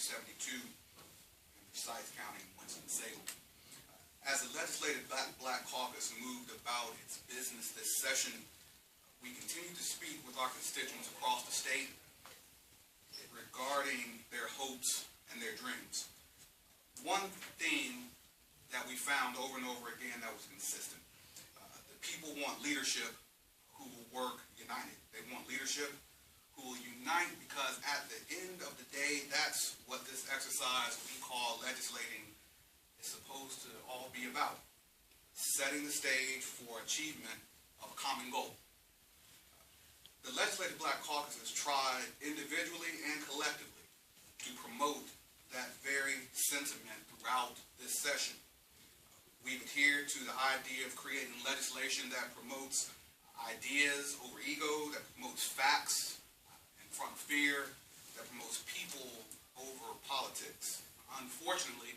72 in Forsyth County, Winston-Salem. As the legislative Black Caucus moved about its business this session, we continue to speak with our constituents across the state regarding their hopes and their dreams. One theme that we found over and over again that was consistent: the people want leadership who will work united. They want leadership who will unite, because at the end of the day, that's what this exercise we call legislating is supposed to all be about: setting the stage for achievement of a common goal. The Legislative Black Caucus has tried individually and collectively to promote that very sentiment throughout this session. We've adhered to the idea of creating legislation that promotes ideas over ego, that promotes facts in front of fear, that promotes people over politics. Unfortunately,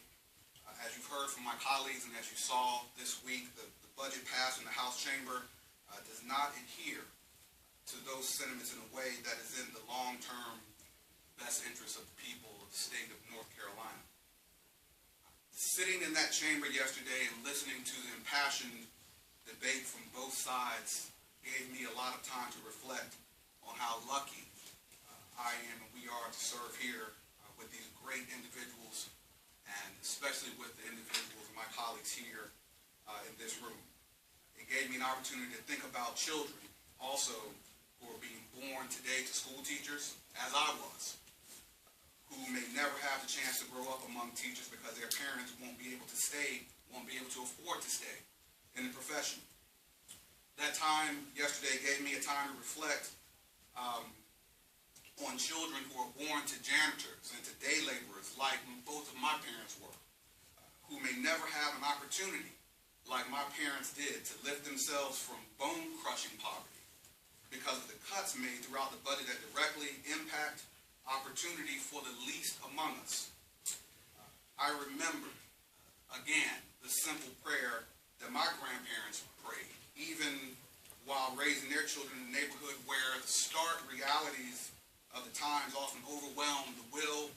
as you've heard from my colleagues and as you saw this week, the budget passed in the House chamber does not adhere to those sentiments in a way that is in the long-term best interest of the people of the state of North Carolina. Sitting in that chamber yesterday and listening to the impassioned debate from both sides gave me a lot of time to reflect on how lucky I am and we are to serve here with these great individuals, and especially with the individuals and my colleagues here in this room. It gave me an opportunity to think about children also who are being born today to school teachers, as I was, who may never have the chance to grow up among teachers because their parents won't be able to afford to stay in the profession. That time yesterday gave me a time to reflect on children who are born to janitors and to day laborers, like both of my parents were, who may never have an opportunity, like my parents did, to lift themselves from bone-crushing poverty because of the cuts made throughout the budget that directly impact opportunity for the least among us. I remember, again, the simple prayer that my grandparents prayed, even while raising their children in a neighborhood where the stark realities of the times often overwhelmed the will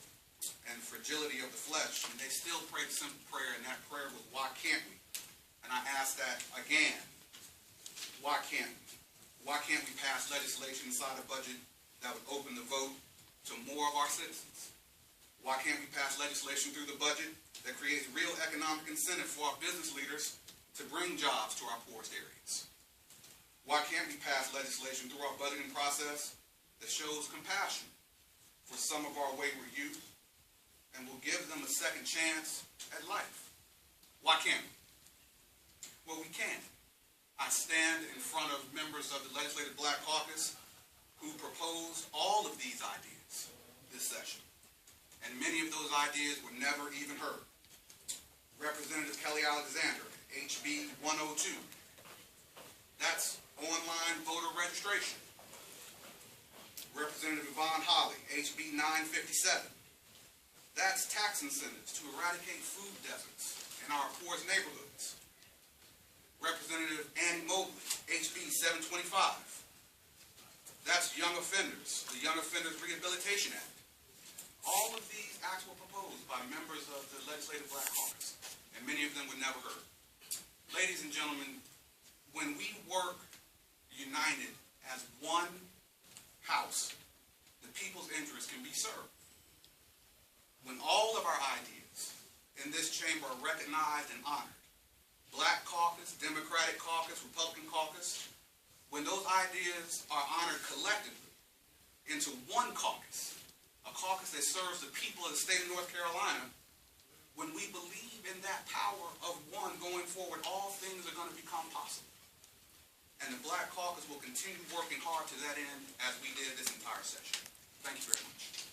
and fragility of the flesh. And they still prayed a simple prayer, and that prayer was, why can't we? And I ask that again, why can't we? Why can't we pass legislation inside a budget that would open the vote to more of our citizens? Why can't we pass legislation through the budget that creates real economic incentive for our business leaders to bring jobs to our poorest areas? Why can't we pass legislation through our budgeting process that shows compassion for some of our wayward youth and will give them a second chance at life? Why can't we? Well, we can. I stand in front of members of the Legislative Black Caucus who proposed all of these ideas this session, and many of those ideas were never even heard. Representative Kelly Alexander, HB 102. That's online voter registration. Representative Yvonne Holly, HB 957. That's tax incentives to eradicate food deserts in our poorest neighborhoods. Representative Annie Mobley, HB 725. That's young offenders, the Young Offenders Rehabilitation Act. All of these acts were proposed by members of the Legislative Black Caucus, and many of them were never heard. Ladies and gentlemen, when we work united as one house, the people's interests can be served. When all of our ideas in this chamber are recognized and honored, Black Caucus, Democratic Caucus, Republican Caucus, when those ideas are honored collectively into one caucus, a caucus that serves the people of the state of North Carolina, when we believe in that power of one going forward, all things are going to become possible. And the Black Caucus will continue working hard to that end as we did this entire session. Thank you very much.